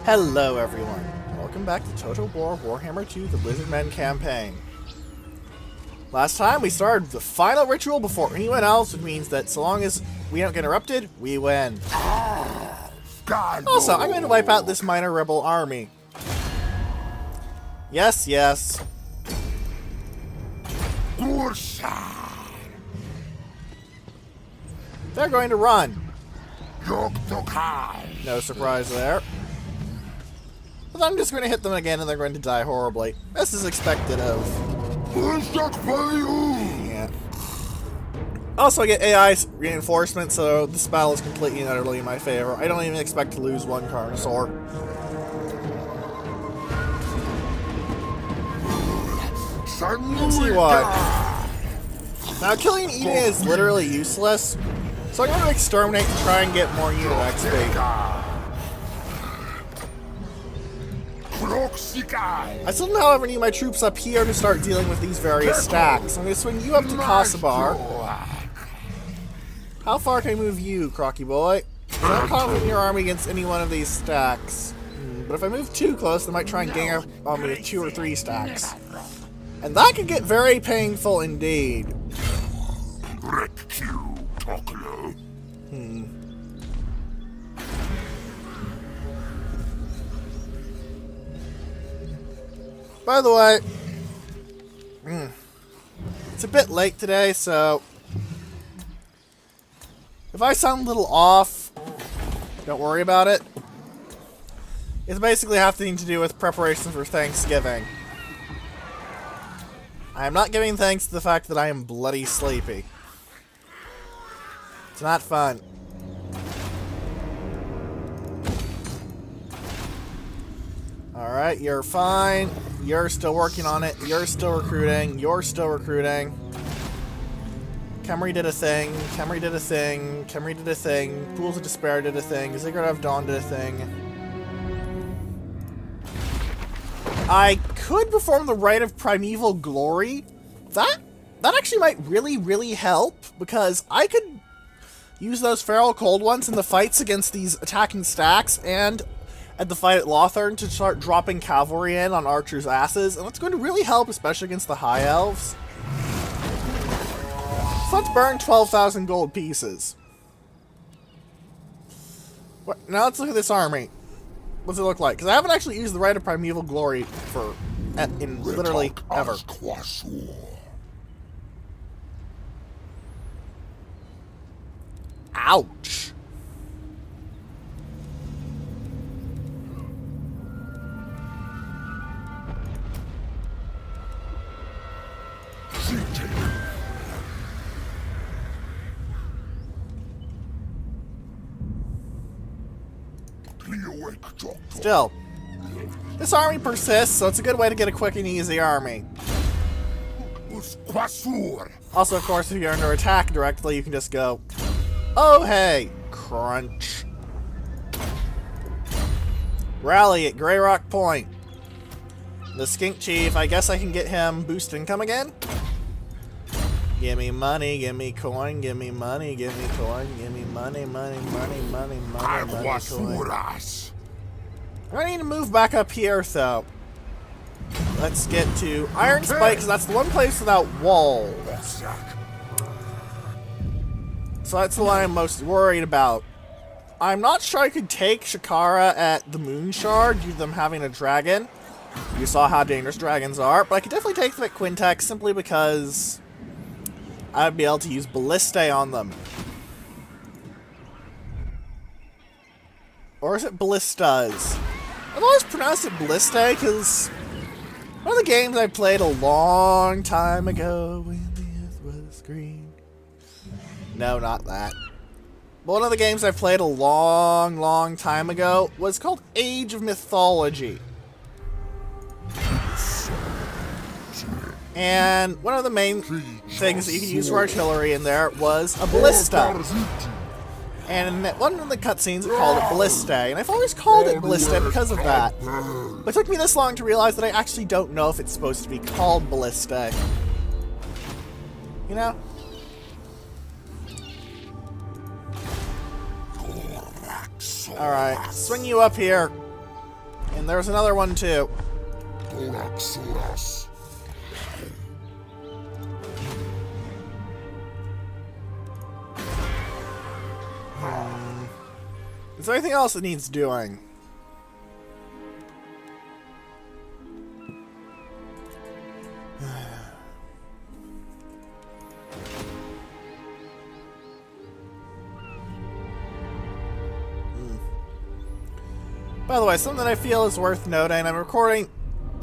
Hello everyone, welcome back to Total War Warhammer 2 The Lizardmen campaign. Last time we started the final ritual before anyone else, which means that so long as we don't get interrupted, we win. Also, I'm going to wipe out this minor rebel army. Yes, yes. They're going to run. No surprise there. But I'm just going to hit them again and they're going to die horribly. This is expected of. Yeah. Also, I get AI reinforcement, so this battle is completely and utterly in my favor. I don't even expect to lose one Carnosaur. Let's see why. Now, killing and eating is literally useless, so I'm going to exterminate to try and get more unit XP. I still, however, need my troops up here to start dealing with these various stacks. I'm going to swing you up to Kosovar. How far can I move you, Crocky boy? I'm not confident in your army against any one of these stacks. But if I move too close, they might try and gang up on me with 2 or 3 stacks. And that could get very painful indeed. By the way, it's a bit late today, so if I sound a little off, don't worry about it. It's basically having to do with preparations for Thanksgiving. I am not giving thanks to the fact that I am bloody sleepy. It's not fun. Alright, you're fine. You're still working on it. You're still recruiting. You're still recruiting. Khemri did a thing. Khemri did a thing. Khemri did a thing. Pools of Despair did a thing. Ziggurat of Dawn did a thing. I could perform the Rite of Primeval Glory. That actually might really help, because I could use those Feral Cold Ones in the fights against these attacking stacks, and at the fight at Lothern to start dropping cavalry in on archers' asses, and that's going to really help, especially against the High Elves. So let's burn 12,000 gold pieces. Now let's look at this army. What's it look like? Because I haven't actually used the Rite of Primeval Glory in literally ever. Ouch. Still, this army persists, so it's a good way to get a quick and easy army. Also, of course, if you're under attack directly, you can just go, oh hey, crunch. Rally at Grey Rock Point. The Skink Chief, I guess I can get him boost income again? Give me money, give me coin, give me money, give me coin, give me money, coin. I need to move back up here, so let's get to Iron Spike, because that's the one place without walls. So that's the one I'm most worried about. I'm not sure I could take Shakara at the Moon Shard due to them having a dragon. You saw how dangerous dragons are, but I could definitely take them at Quintex simply because I'd be able to use Ballistae on them. Or is it Ballistas? I've always pronounced it Ballistae because one of the games I played a long time ago when the earth was green. No, not that. But one of the games I played a long time ago was called Age of Mythology. And one of the main things that you could use for artillery in there was a ballista. And in one of the cutscenes it called it Ballistae, and I've always called it Ballistae because of that. But it took me this long to realize that I actually don't know if it's supposed to be called Ballistae. You know? Alright, swing you up here. And there's another one too. Is there anything else that needs doing? By the way, something that I feel is worth noting, I'm recording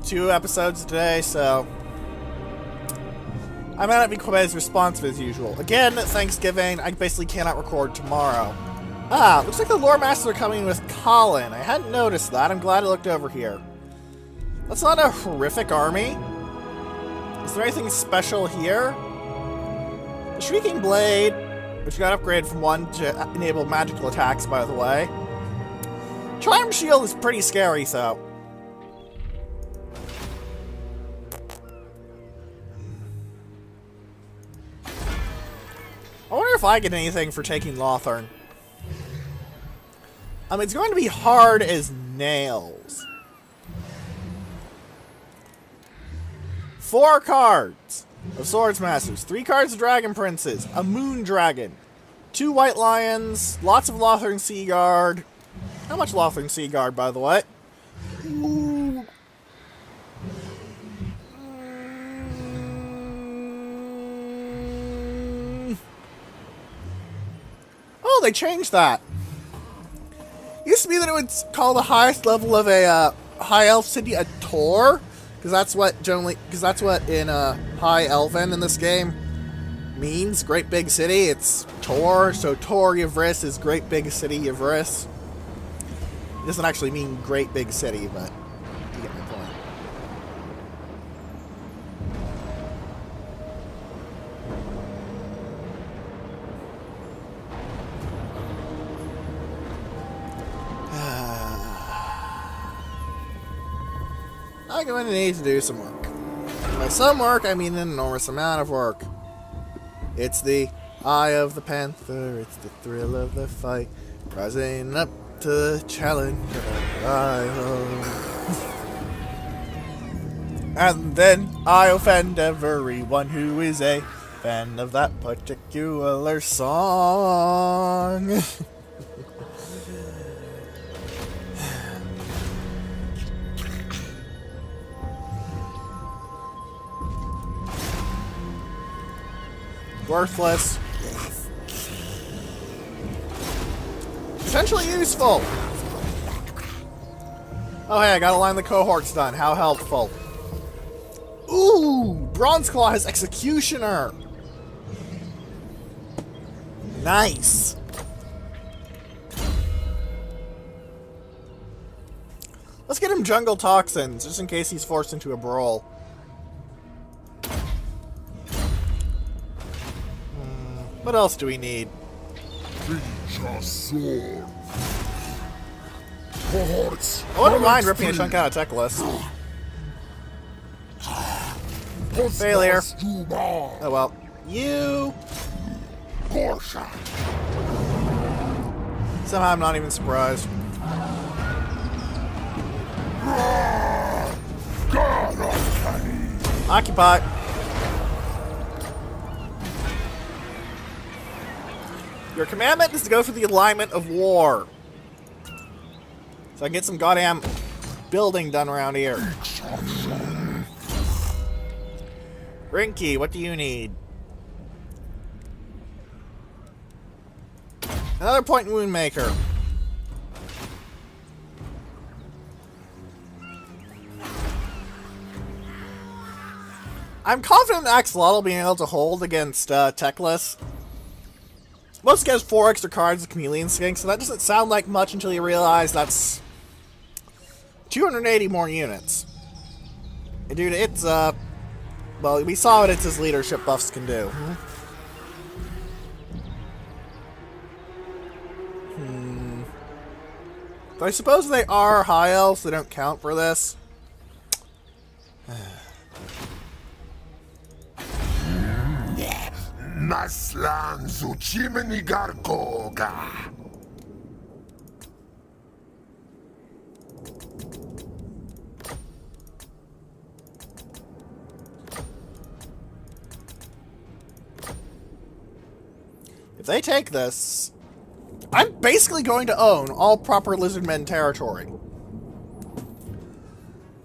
2 episodes today, so I might not be quite as responsive as usual. Again, Thanksgiving, I basically cannot record tomorrow. Ah, looks like the Lore Masters are coming with Colin. I hadn't noticed that. I'm glad I looked over here. That's not a horrific army. Is there anything special here? The Shrieking Blade, which got upgraded from 1 to enable magical attacks, by the way. Charm Shield is pretty scary, so. I wonder if I get anything for taking Lothern. It's going to be hard as nails. 4 cards of Swords Masters, 3 cards of Dragon Princes, a Moon Dragon, 2 White Lions, lots of Lothern Seaguard. How much Lothern Seaguard, by the way? Ooh. Oh, they changed that. Used to be that it would call the highest level of a high elf city a Tor, because that's what in High Elven in this game means. Great big city. It's Tor, so Tor Yvris is Great Big City Yvris. It doesn't actually mean Great Big City, but you get my point. I'm going to need to do some work. By some work, I mean an enormous amount of work. It's the eye of the panther, it's the thrill of the fight, rising up to the challenge of and then I offend everyone who is a fan of that particular song. Worthless. Potentially useful. Oh hey, I gotta line the cohorts done. How helpful. Ooh! Bronzeclaw has Executioner! Nice! Let's get him Jungle Toxins, just in case he's forced into a brawl. What else do we need? I wouldn't mind ripping a chunk out of tech list. Failure. Oh well. You. Somehow I'm not even surprised. Occupy. Your commandment is to go for the alignment of war. So I can get some goddamn building done around here. Rinky, what do you need? Another point wound maker. I'm confident Axolotl will be able to hold against Techless. Most gets 4 extra cards of Chameleon Skink, so that doesn't sound like much until you realize that's 280 more units. And dude, it's, well, we saw what his leadership buffs can do. But I suppose they are high elves, they don't count for this. Naslan Zuchimini Gargoga. If they take this, I'm basically going to own all proper Lizardmen territory.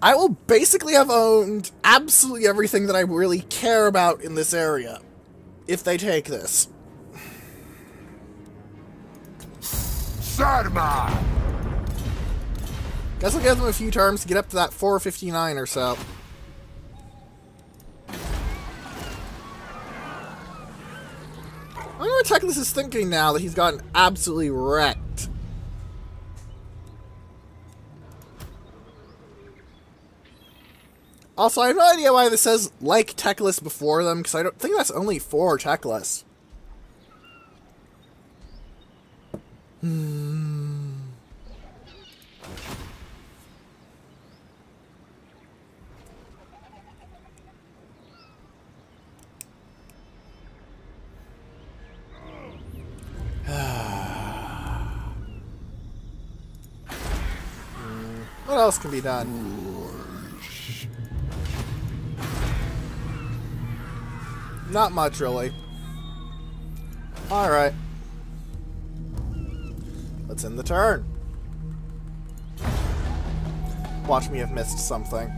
I will basically have owned absolutely everything that I really care about in this area if they take this. Sarma! Guess I'll give them a few turns to get up to that 459 or so. I wonder what Teclis is thinking now that he's gotten absolutely wrecked. Also, I have no idea why this says like Teclis before them, because I don't think that's only for Teclis. What else can be done? Not much, really. Alright. Let's end the turn. Watch me have missed something.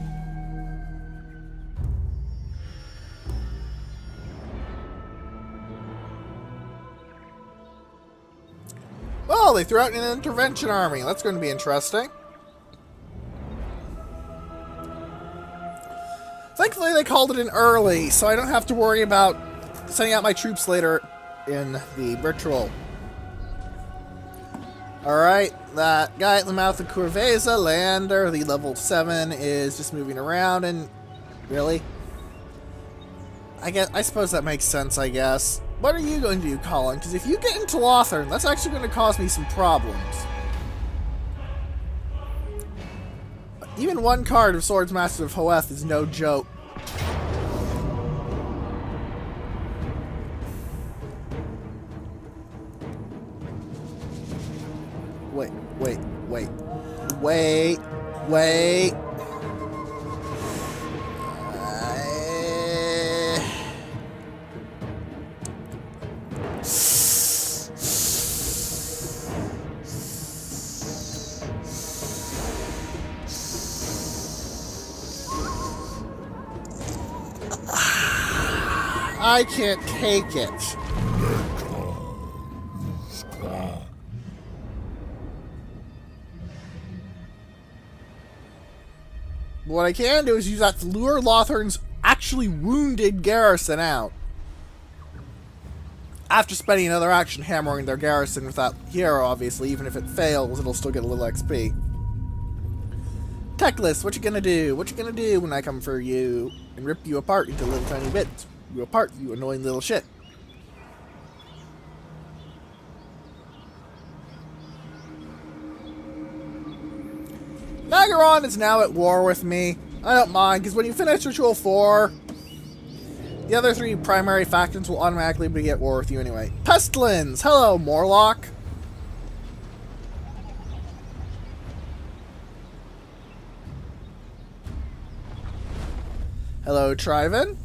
Well, they threw out an intervention army. That's going to be interesting. Thankfully, they called it in early, so I don't have to worry about sending out my troops later in the ritual. Alright, that guy at the mouth of Curveza, Lander, the level 7, is just moving around, and... Really? I suppose that makes sense, I guess. What are you going to do, Colin? Because if you get into Lothern, that's actually going to cause me some problems. Even one card of Swords Master of Hoeth is no joke. Wait. I can't take it. What I can do is use that to lure Lothern's actually wounded garrison out. After spending another action hammering their garrison with that hero, obviously, even if it fails, it'll still get a little XP. Teclis, what you gonna do? What you gonna do when I come for you and rip you apart into little tiny bits? You apart, you annoying little shit. Nagaron is now at war with me. I don't mind, because when you finish Ritual 4, the other 3 primary factions will automatically be at war with you anyway. Pestilence! Hello, Morlock! Hello, Trivan.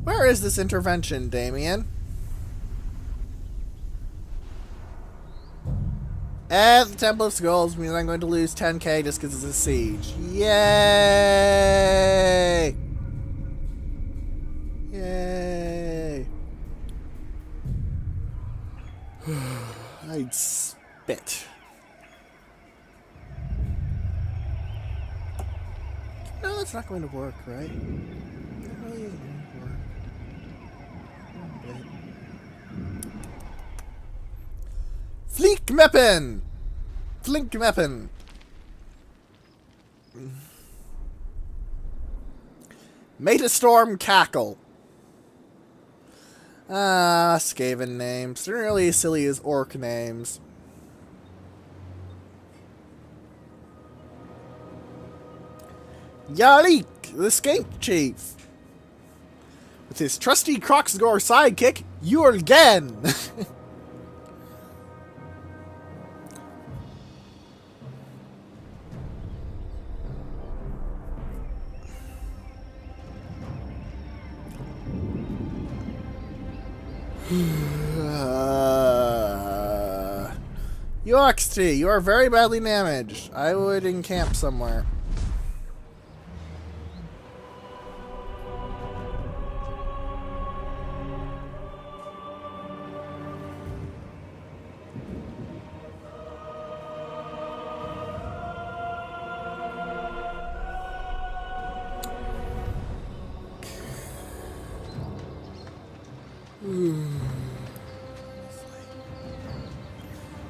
Where is this intervention, Damien? At the Temple of Skulls means I'm going to lose 10k just because it's a siege. Yay! Yay! I'd spit. No, that's not going to work, right? That really isn't going to work. Flinkmeppen! Flinkmeppen! Metastorm Cackle. Ah, Skaven names. They're really as silly as orc names. Yalik, the Skink Chief. With his trusty Crocsgore sidekick, Jurgen. UXT, you are very badly damaged. I would encamp somewhere.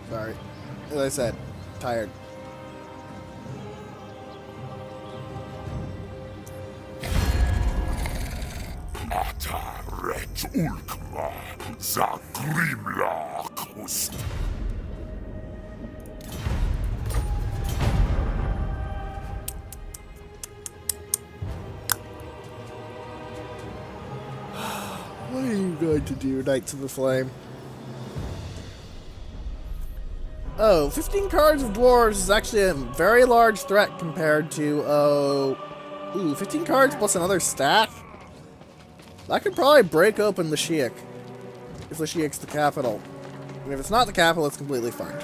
Sorry. As I said, tired. Ataret ulkma zagrimlakus. What are you going to do, Knights of the Flame? Oh, 15 cards of dwarves is actually a very large threat compared to, 15 cards plus another stack? That could probably break open Lashiek, if Lashiek's the capital. And if it's not the capital, it's completely fine.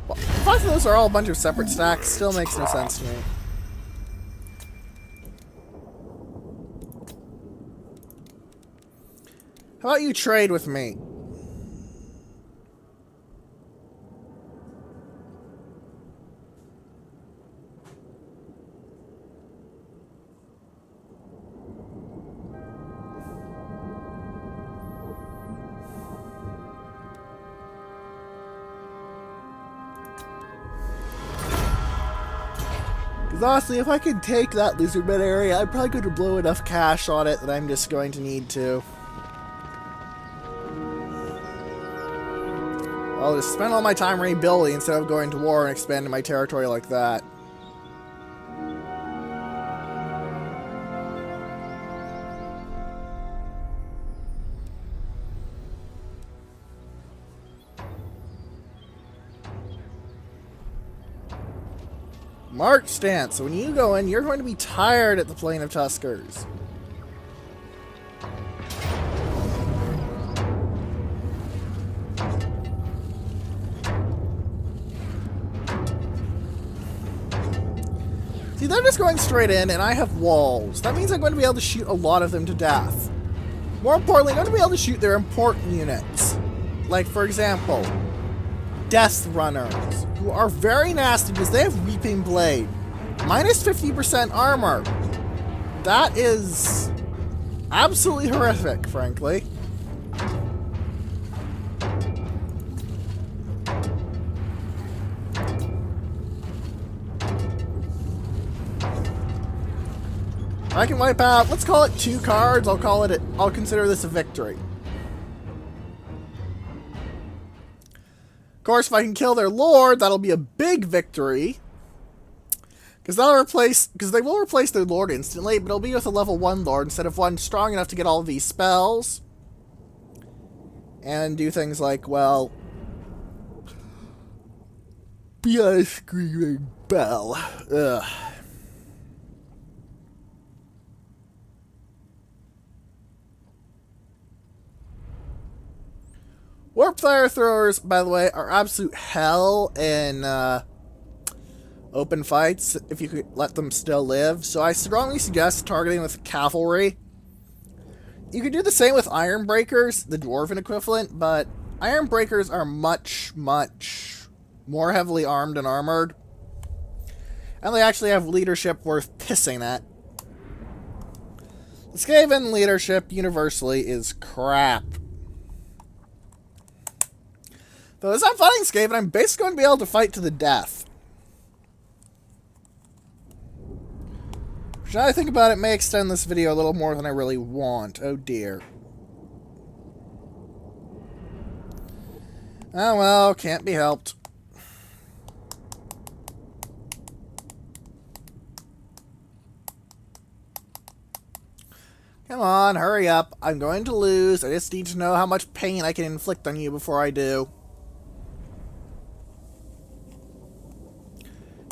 The fact that those are all a bunch of separate stacks still makes no sense to me. How about you trade with me? Because honestly, if I could take that Lizardmen area, I'm probably going to blow enough cash on it that I'm just going to need to. I'll just spend all my time rebuilding instead of going to war and expanding my territory like that. March stance. So when you go in, you're going to be tired at the Plain of Tuskers. See, they're just going straight in, and I have walls. That means I'm going to be able to shoot a lot of them to death. More importantly, I'm going to be able to shoot their important units. Like, for example, Death Runners, who are very nasty because they have Weeping Blade. Minus 50% armor. That is absolutely horrific, frankly. I can wipe out, let's call it 2 cards, I'll consider this a victory. Of course, if I can kill their lord, that'll be a big victory. Because they will replace their lord instantly, but it'll be with a level 1 lord instead of one strong enough to get all of these spells. And do things like, well, be a screaming bell. Ugh. Warp fire throwers, by the way, are absolute hell in open fights, if you could let them still live. So I strongly suggest targeting with cavalry. You could do the same with iron breakers, the dwarven equivalent, but iron breakers are much, much more heavily armed and armored. And they actually have leadership worth pissing at. The Skaven leadership universally is crap. Though as I'm fighting Skaven, I'm basically going to be able to fight to the death. Which now I think about it may extend this video a little more than I really want. Oh dear. Oh well, can't be helped. Come on, hurry up. I'm going to lose. I just need to know how much pain I can inflict on you before I do.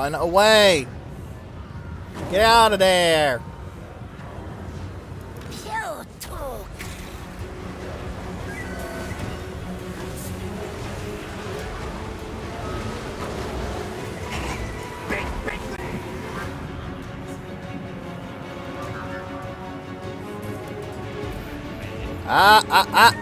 run away. Get out of there. Ah.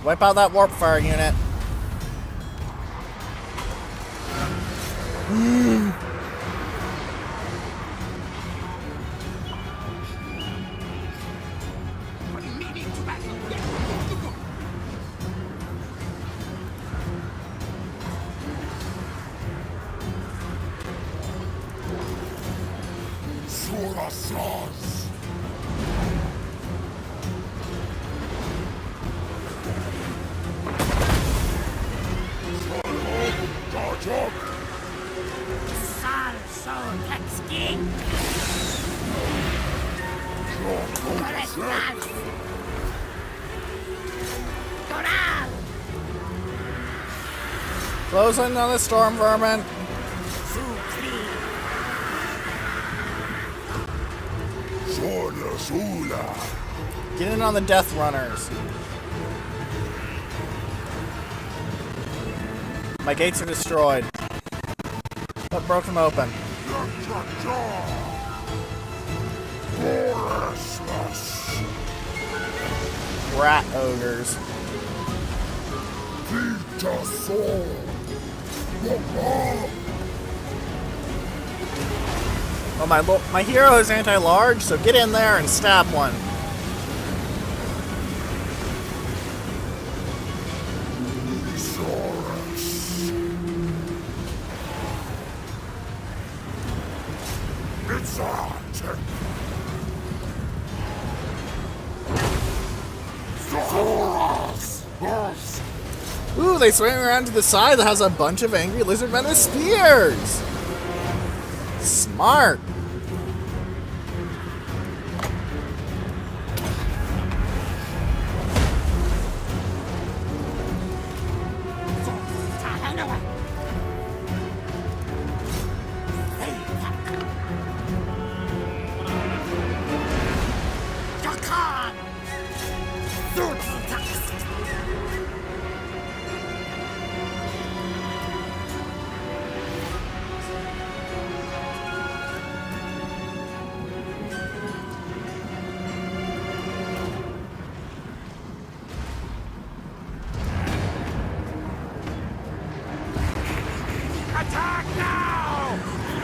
Wipe out that warp fire unit. Close in on the storm vermin. Get in on the death runners. My gates are destroyed. What broke them open? Rat ogres. Well, my hero is anti-large, so get in there and stab one. It's on. Ooh, they swing around to the side that has a bunch of angry lizardmen with spears! Smart!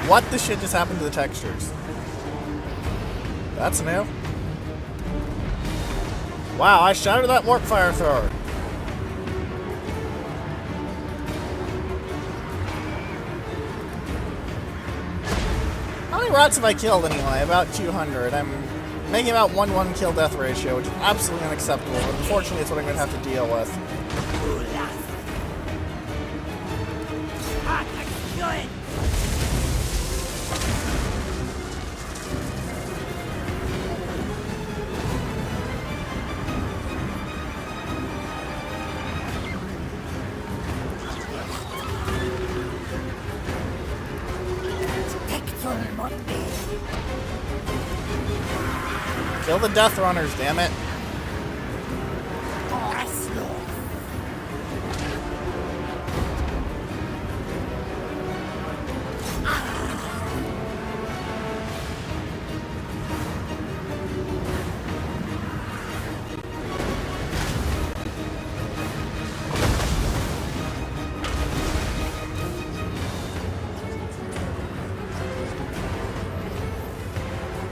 What the shit just happened to the textures? That's new. Wow, I shattered that warp fire thrower. How many rats have I killed anyway? About 200. I'm making about 1-1 kill death ratio, which is absolutely unacceptable. Unfortunately, it's what I'm going to have to deal with. Kill the death runners, damn it.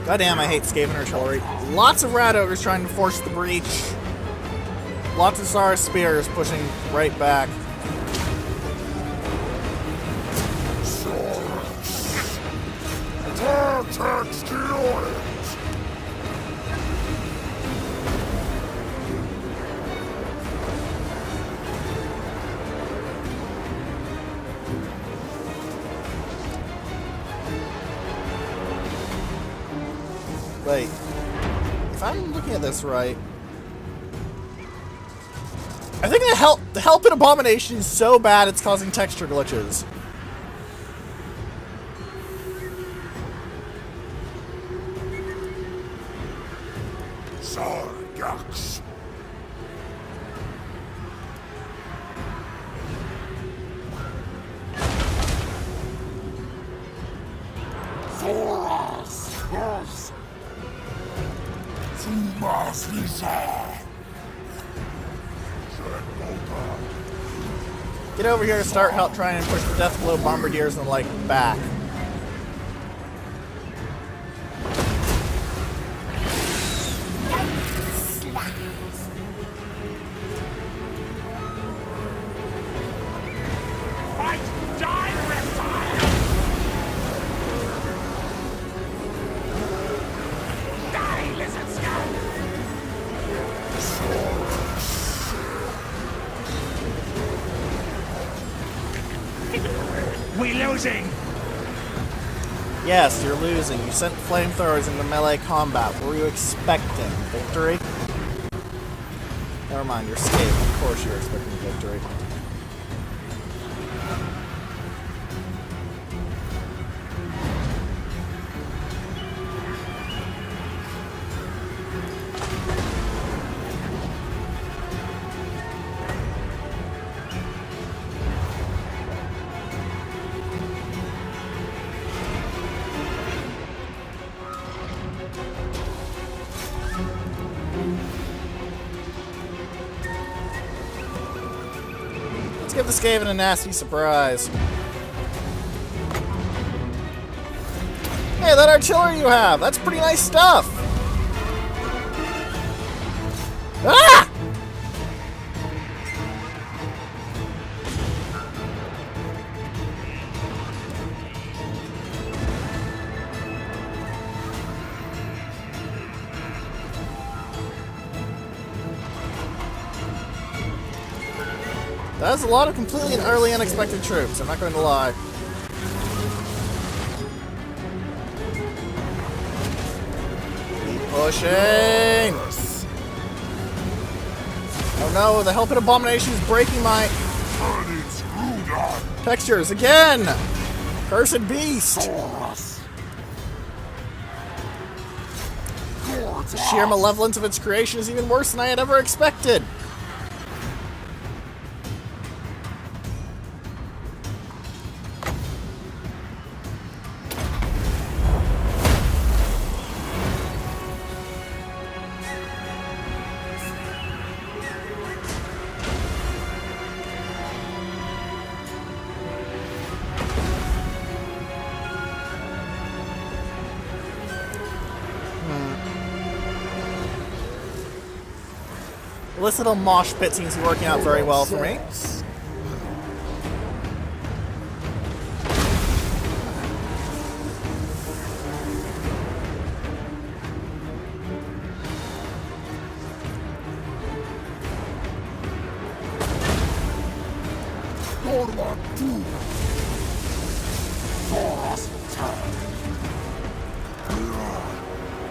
Goddamn, I hate Skaven artillery. Lots of rat ogres trying to force the breach. Lots of Saurus spears pushing right back. Wait. If I'm looking at this right... I think the help in Abomination is so bad it's causing texture glitches. Sargax. Thoras. Yes. Fumas Lizard. Get over here to start help trying and push the Deathblow Bombardiers and the like back. Fight! Die, reptile! Die, lizard skull! We losing! Yes, you're losing. You sent flamethrowers into melee combat. What were you expecting? Victory? Never mind, you're escape. Of course you're expecting victory. Let's give this Skaven a nasty surprise. Hey, that artillery you have! That's pretty nice stuff! Ah! That's a lot of completely and utterly unexpected troops, I'm not going to lie. Keep pushing! Oh no, the Helping Abomination is breaking my textures again! Cursed beast! The sheer malevolence of its creation is even worse than I had ever expected. This little mosh pit seems to be working out very well for me.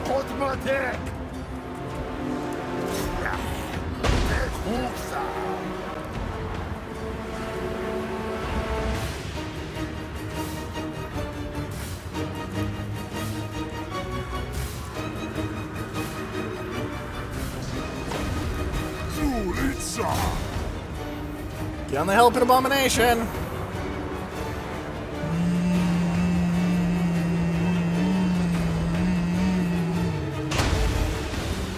Automatic! Get on the Helping Abomination!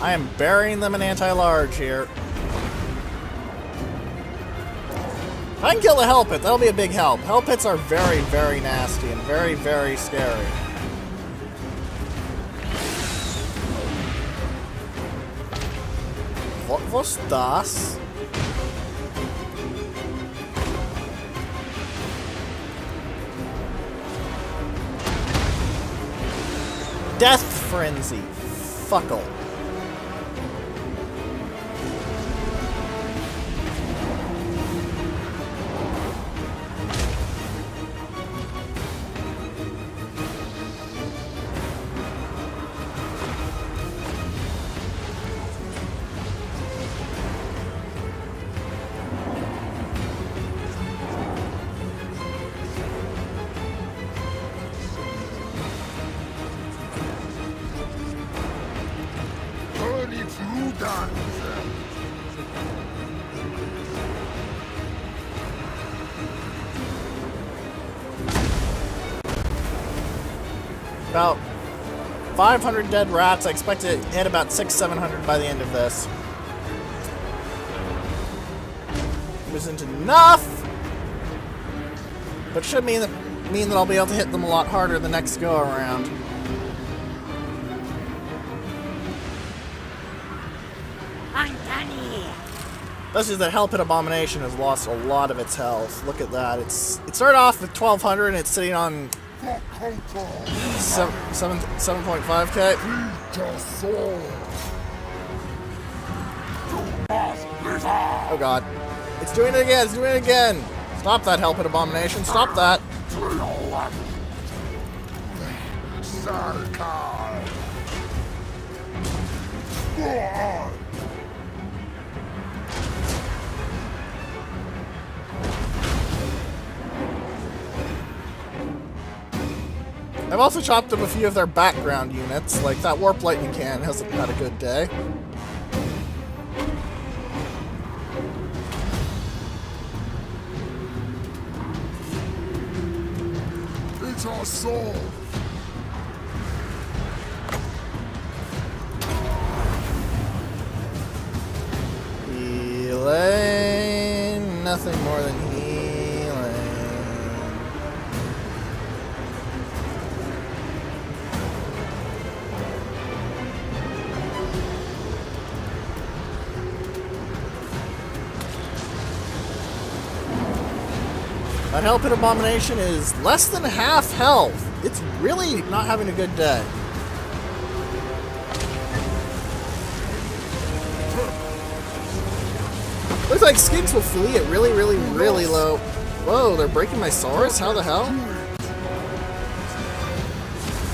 I am burying them in anti-large here. If I can kill the Hell Pit, that'll be a big help. Hell Pits are very, very nasty and very, very scary. What was das? Death Frenzy. Fuckle. About 500 dead rats. I expect to hit about 600-700 by the end of this. It isn't enough, but should mean that I'll be able to hit them a lot harder the next go around. I'm done here. That's just that Hell Pit Abomination has lost a lot of its health. Look at that. It started off with 1200 and it's sitting on 7.5k. Oh god. It's doing it again, it's doing it again! Stop that, Hell Pit Abomination, stop that! I've also chopped up a few of their background units, like that Warp Lightning Cannon hasn't had a good day. It's our soul. Healing, nothing more than healing. That Hell Pit Abomination is less than half health. It's really not having a good day. Looks like Skinks will flee at really, really, really low. Whoa, they're breaking my Saurus? How the hell?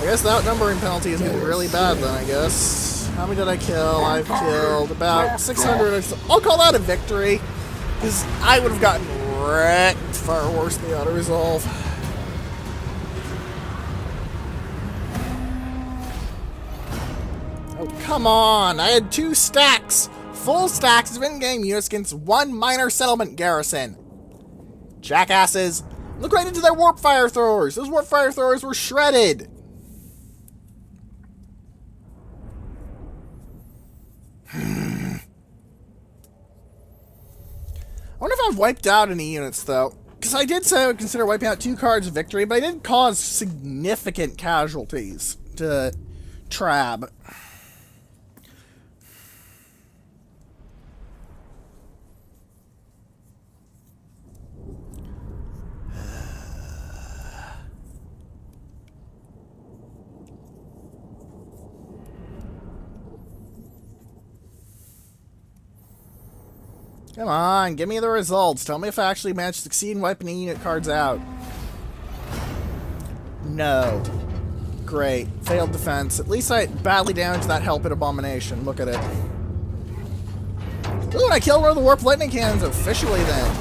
I guess the outnumbering penalty is getting really bad then, I guess. How many did I kill? I've killed about 600. I'll call that a victory, because I would have gotten wrecked far worse than the auto-resolve. Oh, come on! I had 2 stacks! Full stacks of in-game units against 1 minor settlement garrison. Jackasses! Look right into their warp fire throwers! Those warp fire throwers were shredded! I wonder if I've wiped out any units, though. Because I did say I would consider wiping out 2 cards of victory, but I did cause significant casualties to Trab. Come on, give me the results. Tell me if I actually managed to succeed in wiping any unit cards out. No. Great. Failed defense. At least I badly damaged that Hell Pit Abomination. Look at it. Ooh, and I killed one of the Warp Lightning Cannons officially then.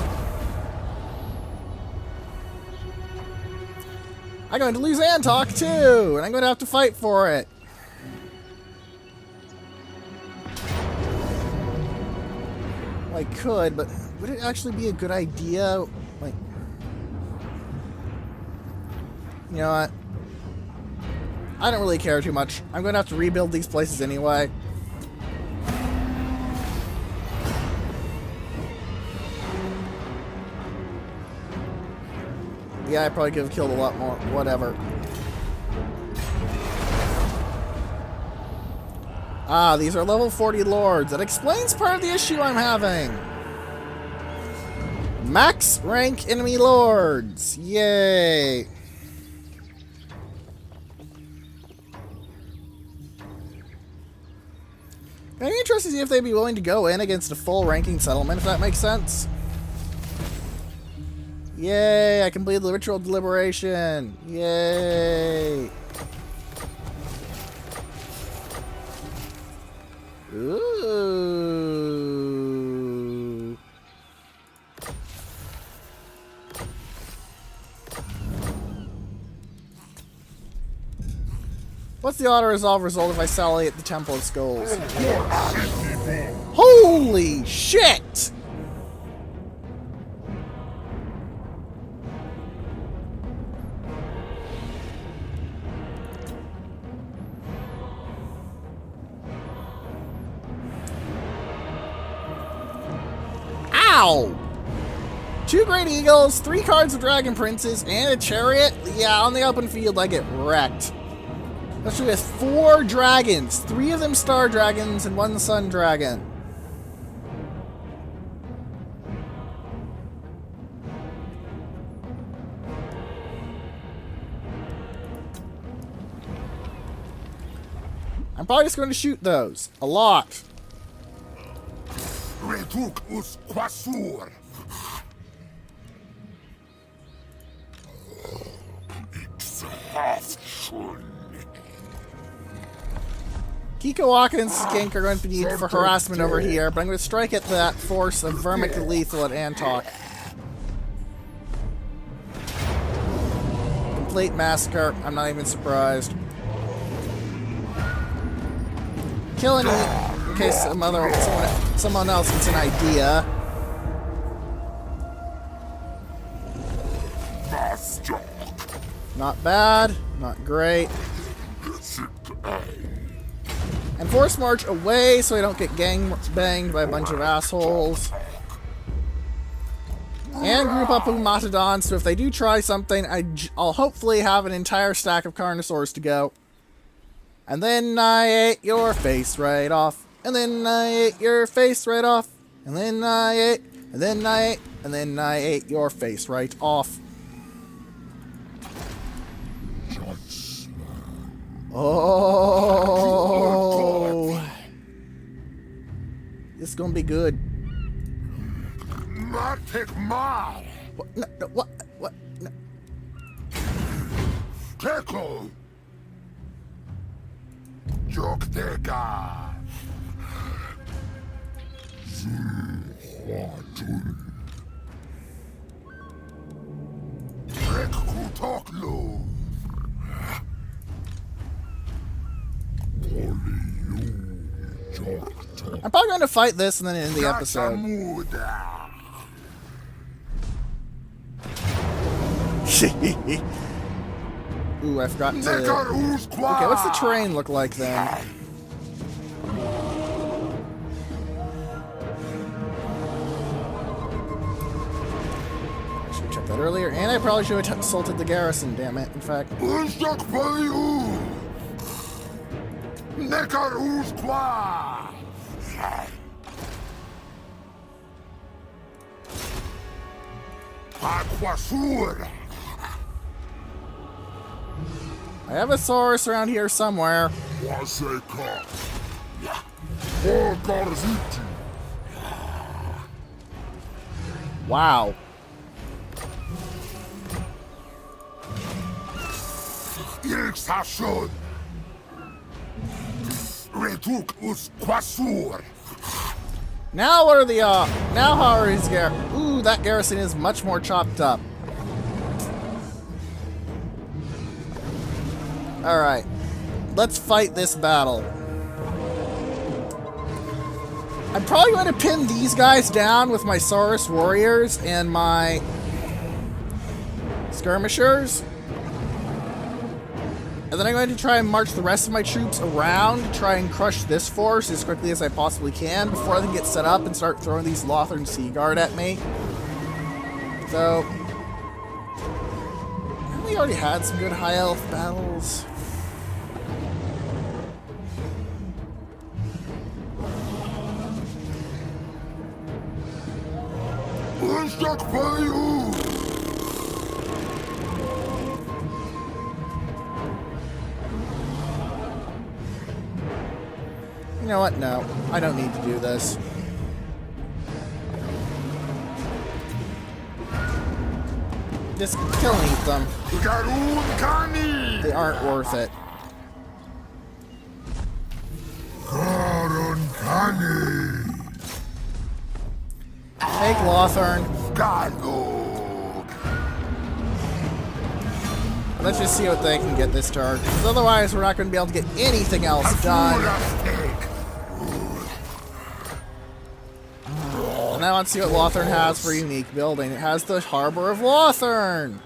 I'm going to lose Antok too, and I'm going to have to fight for it. I could, but would it actually be a good idea? Like, you know what? I don't really care too much. I'm going to have to rebuild these places anyway. Yeah, I probably could have killed a lot more. Whatever. Ah, these are level 40 lords. That explains part of the issue I'm having. Max rank enemy lords. Yay. I'd be interested to see if they'd be willing to go in against a full ranking settlement, if that makes sense. Yay, I completed the ritual deliberation. Yay. Ooh. What's the auto-resolve result if I sally at the Temple of Skulls? Holy shit! Ow! 2 Great Eagles, 3 cards of Dragon Princes, and a Chariot. Yeah, on the open field I get wrecked. Especially with 4 dragons. 3 of them Star Dragons and 1 Sun Dragon. I'm probably just going to shoot those. A lot. Reduc us quasur. Kikowaka and Skink are going to be needed for harassment over here, but I'm going to strike at that force of Vermic Lethal at Antok. Complete massacre. I'm not even surprised. Kill and eat in case someone else gets an idea. Not bad, not great. And force march away so I don't get gang banged by a bunch of assholes. And group up Umatodon, so if they do try something, I'll hopefully have an entire stack of Carnosaurs to go. And then I ate your face right off. And then I ate your face right off. And then I ate, and then I ate, and then I ate your face right off. Oh, this is gonna be good. What? No, no, what? No. Keko. Joktega. Zuhuatun. Rekutoklu. I'm probably going to fight this and then end the episode. Ooh, I forgot to... Okay, what's the terrain look like then? I should have checked that earlier, and I probably should have assaulted the garrison, damn it, in fact. I have a Saurus around here somewhere. Wow. Now what are the now how are his ooh, that garrison is much more chopped up. Alright. Let's fight this battle. I'm probably going to pin these guys down with my Saurus warriors and my skirmishers. And then I'm going to try and march the rest of my troops around to try and crush this force as quickly as I possibly can before I can get set up and start throwing these Lothern Sea Guard at me. So, we already had some good high elf battles. You know what? No, I don't need to do this. Just kill and eat them. They aren't worth it. Take Lothern. Let's just see what they can get this turn. Because otherwise, we're not going to be able to get anything else done. Now let's see what Lothern has for a unique building. It has the Harbor of Lothern.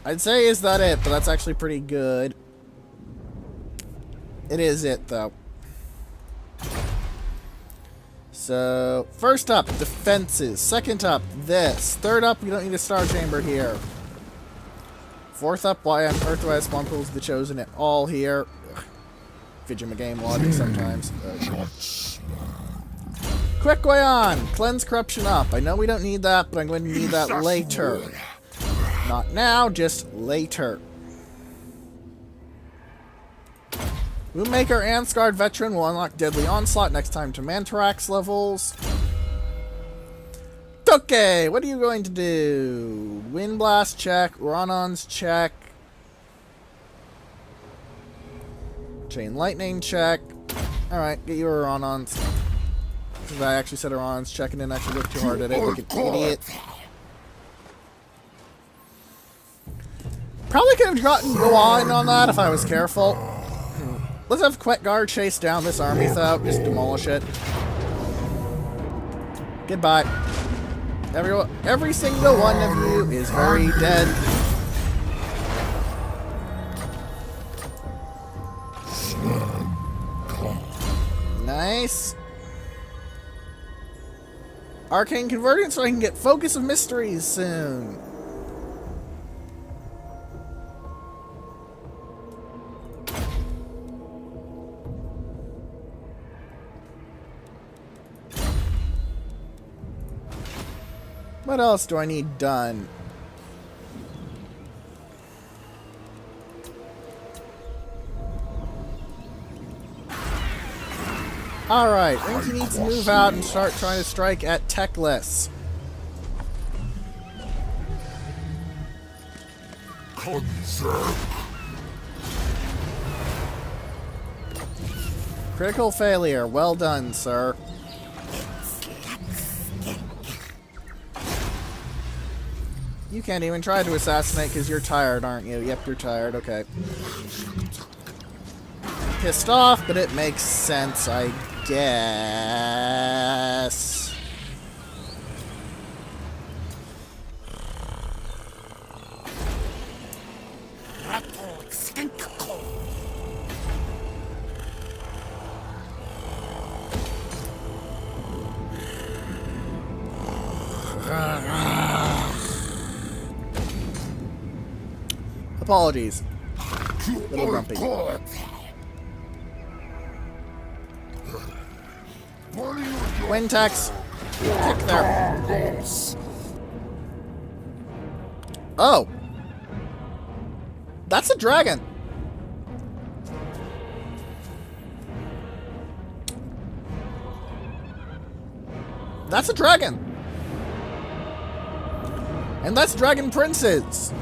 I'd say, is that it? But that's actually pretty good. It is it, though. So, first up, defenses. Second up, this. Third up, we don't need a star chamber here. Fourth up, why on earth do I have spawn pools of the chosen at all here? Ugh. Fidget my game logic sometimes. Quick way on! Cleanse corruption up. I know we don't need that, but I'm going to need that later. Not now, just later. Moonmaker and Scarred Veteran will unlock Deadly Onslaught next time to Mantarax levels. Okay, what are you going to do? Wind Blast check, Ronon's check. Chain Lightning check. Alright, get your Ronon's. Because I actually said Ronon's check and didn't actually look too hard at it like an idiot. Probably could have gotten go on that if I was careful. Let's have Quetgar chase down this army, though. Just demolish it. Goodbye. Every single one of you is very dead. Nice. Arcane Convergence so I can get Focus of Mysteries soon. What else do I need done? Alright, Rinky needs to move out and start trying to strike at Techless. Critical failure. Well done, sir. You can't even try to assassinate because you're tired, aren't you? Yep, you're tired. Okay. Pissed off, but it makes sense, I guess. Apologies. Little grumpy. Wintex. Kick there. Oh. That's a dragon. That's a dragon. And that's Dragon Princes.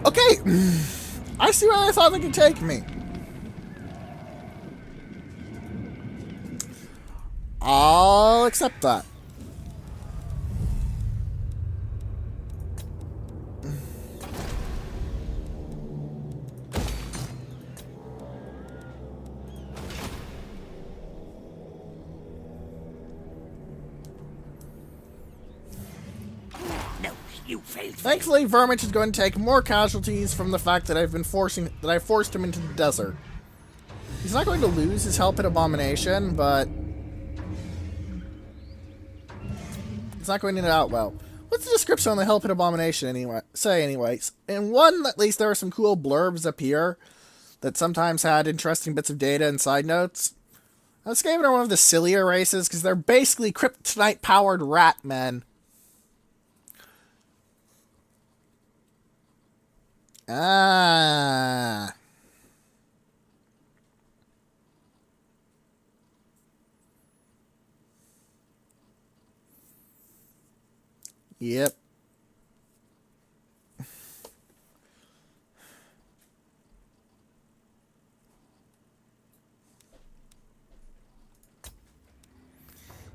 Okay, I see where I thought they could take me. I'll accept that. Thankfully, Vermich is going to take more casualties from the fact that I forced him into the desert. He's not going to lose his Hell Pit Abomination, but it's not going to end out well. What's the description on the Hell Pit Abomination anyways? In one, at least there are some cool blurbs up here that sometimes had interesting bits of data and side notes. I was giving her one of the sillier races because they're basically kryptonite-powered rat men. Ah. Yep.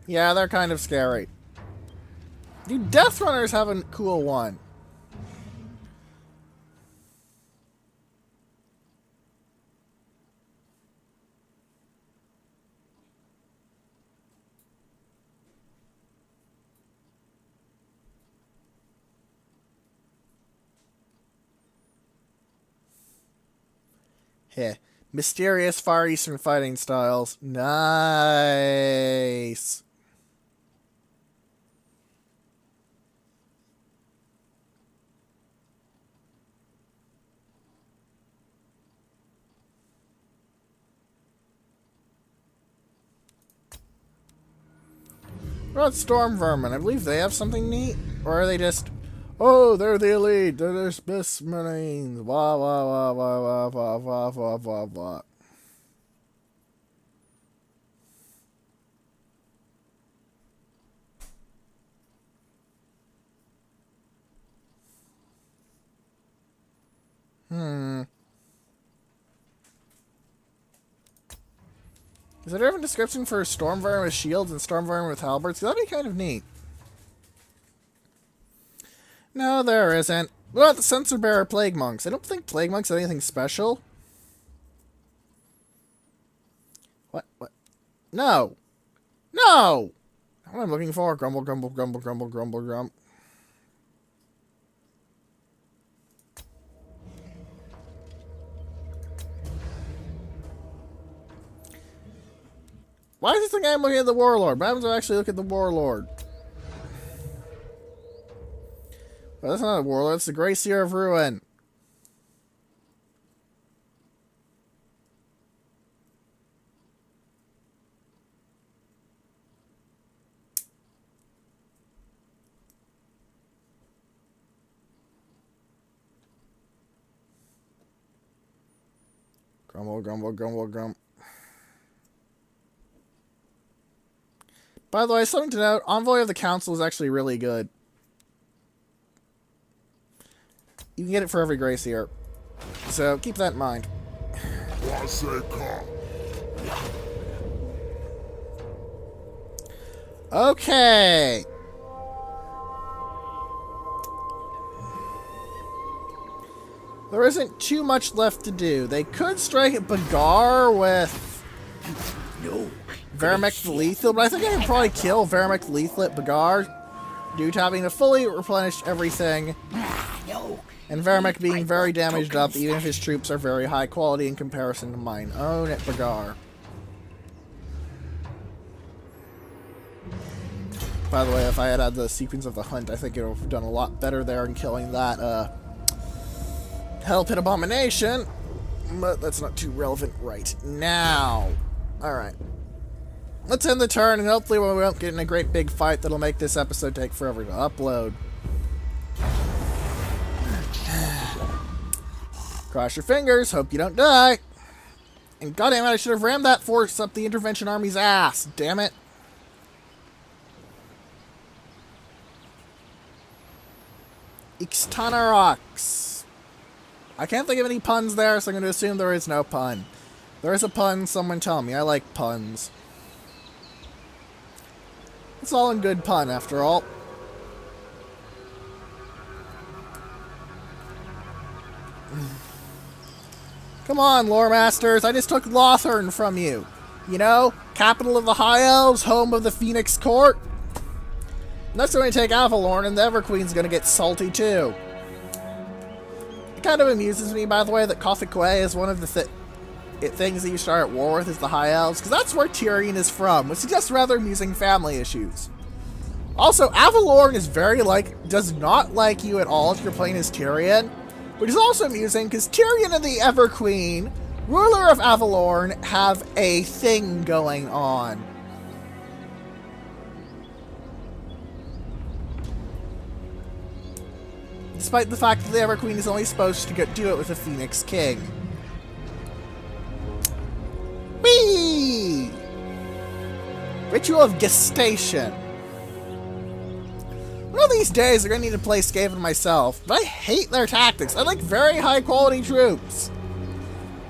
Yeah, they're kind of scary. Dude, Death Runners have a cool one. Heh. Mysterious Far Eastern fighting styles. Nice. What about Storm Vermin? I believe they have something neat. Or are they just... Oh, they're the elite. They're the best marines. Wah, wah, wah, wah, wah, wah, wah, wah, wah, wah. Is there a different description for Storm Vermin with shields and Storm Vermin with halberds? That'd be kind of neat. No, there isn't. What about the Censor Bearer Plague Monks? I don't think Plague Monks have anything special. What? What? No! No! What I'm looking for. Grumble, grumble, grumble, grumble, grumble, grumble. Why is this thing I'm looking at the Warlord? What happens if I actually look at the Warlord? Well, that's not a Warlord, it's the Grey Seer of Ruin. Grumble, grumble, grumble, grumble. By the way, something to note, Envoy of the Council is actually really good. You can get it for every Grey Seer. So, keep that in mind. Okay. There isn't too much left to do. They could strike at Bagar with... No. Veramek the Lethal, but I think I can probably kill Veramek the Lethal at Bagar due to having to fully replenish everything. No. And Veramek being very damaged up, even if his troops are very high quality in comparison to mine own at Bagar. By the way, if I had had the sequence of the hunt, I think it would have done a lot better there in killing that, Hell Pit Abomination. But that's not too relevant right now. Alright. Let's end the turn, and hopefully we won't get in a great big fight that'll make this episode take forever to upload. Cross your fingers, hope you don't die. And goddamn it, I should have rammed that force up the intervention army's ass. Damn it. Ixtanarox. I can't think of any puns there, so I'm going to assume there is no pun. There is a pun, someone tell me. I like puns. It's all in good pun, after all. Come on, Lore Masters. I just took Lothern from you. You know? Capital of the High Elves, home of the Phoenix Court. Next time I take Avalorn, and the Everqueen's gonna get salty, too. It kind of amuses me, by the way, that Kothikwe is one of the things that you start at war with is the High Elves, because that's where Tyrion is from, which suggests rather amusing family issues. Also, Avalorn is does not like you at all if you're playing as Tyrion, which is also amusing, because Tyrion and the Everqueen, ruler of Avalorn, have a thing going on. Despite the fact that the Everqueen is only supposed to do it with the Phoenix King. Whee! Ritual of Gestation. One of these days, I'm going to need to play Skaven myself, but I hate their tactics. I like very high-quality troops.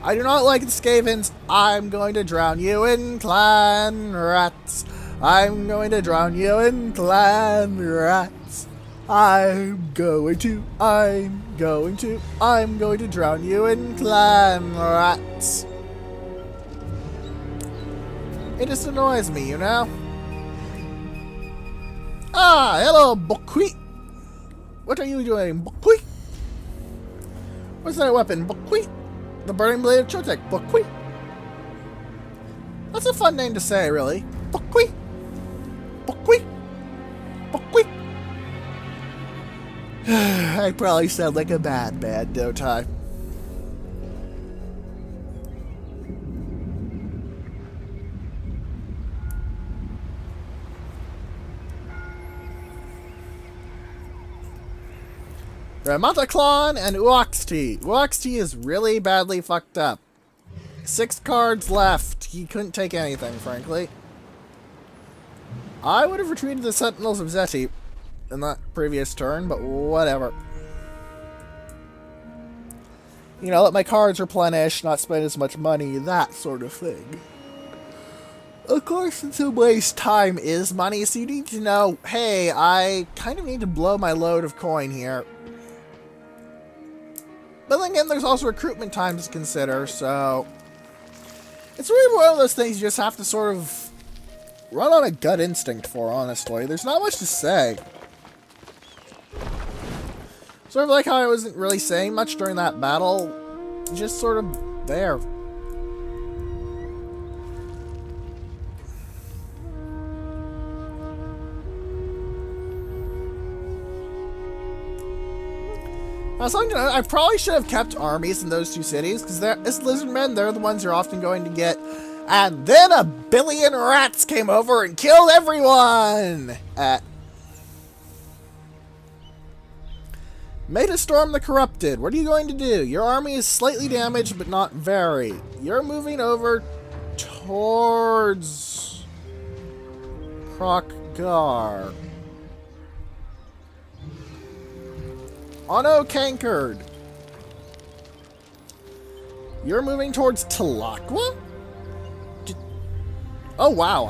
I do not like the Skavens. I'm going to drown you in clan rats. I'm going to drown you in clan rats. I'm going to drown you in clan rats. It just annoys me, you know? Ah, hello, Buckwheat. What are you doing, Buckwheat? What's that weapon, Buckwheat? The Burning Blade of Chotek, Buckwheat. That's a fun name to say, really. Buckwheat. Buckwheat. Buckwheat. I probably sound like a bad, don't I? Ramataclon and Uoxti. Uoxti is really badly fucked up. 6 cards left. He couldn't take anything, frankly. I would have retreated the Sentinels of Zeti in that previous turn, but whatever. You know, let my cards replenish, not spend as much money, that sort of thing. Of course, in some ways, time is money, so you need to know, hey, I kind of need to blow my load of coin here. But then again, there's also recruitment time to consider, so... It's really one of those things you just have to sort of run on a gut instinct for, honestly. There's not much to say. Sort of like how I wasn't really saying much during that battle. Just sort of there. I probably should have kept armies in those 2 cities, because as Lizardmen, they're the ones you're often going to get. And then a billion rats came over and killed everyone! Metastorm the Corrupted. What are you going to do? Your army is slightly damaged, but not very. You're moving over towards Krokgar. Ono Cankered. You're moving towards Talakwa? Oh wow,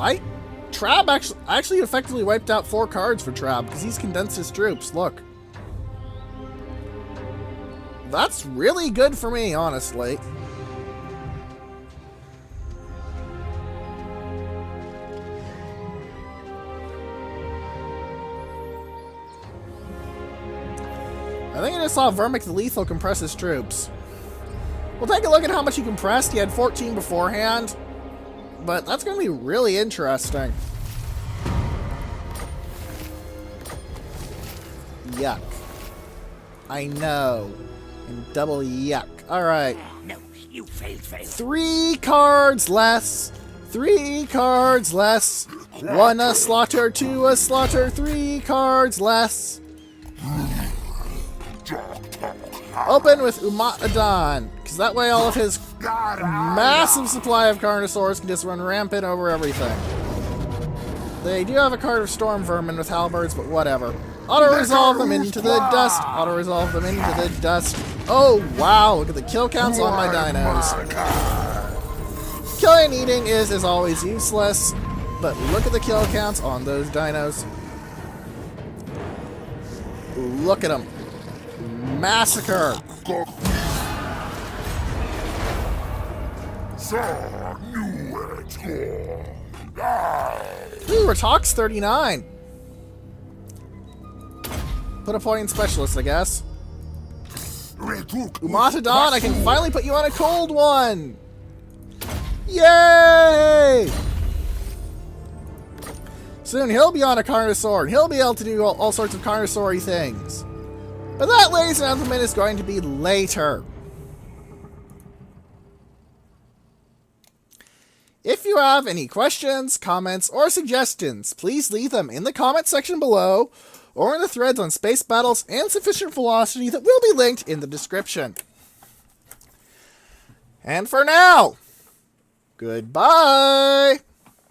Trab actually effectively wiped out 4 cards for Trab because he's condensed his troops. Look. That's really good for me, honestly. I think I just saw Vermic the Lethal compress his troops. We'll take a look at how much he compressed. He had 14 beforehand. But that's going to be really interesting. Yuck. I know. And double yuck. Alright. No, you failed. 3 cards less. 3 cards less. 1 a slaughter, 2 a slaughter, 3 cards less. Open with Umatadon, because that way all of his massive supply of Carnosaurs can just run rampant over everything. They do have a card of Storm Vermin with Halberds, but whatever. Auto-resolve them into the dust. Auto-resolve them into the dust. Oh, wow, look at the kill counts on my dinos. Killing and eating is, as always, useless, but look at the kill counts on those dinos. Look at them. Massacre! Ooh, Ratak's 39. Put a point in Specialist, I guess. Umatadon, I can finally put you on a cold one! Yay! Soon he'll be on a Carnosaur, and he'll be able to do all sorts of Carnosaur-y things. But that, ladies and gentlemen, is going to be later. If you have any questions, comments, or suggestions, please leave them in the comment section below, or in the threads on space battles and sufficient velocity that will be linked in the description. And for now, goodbye!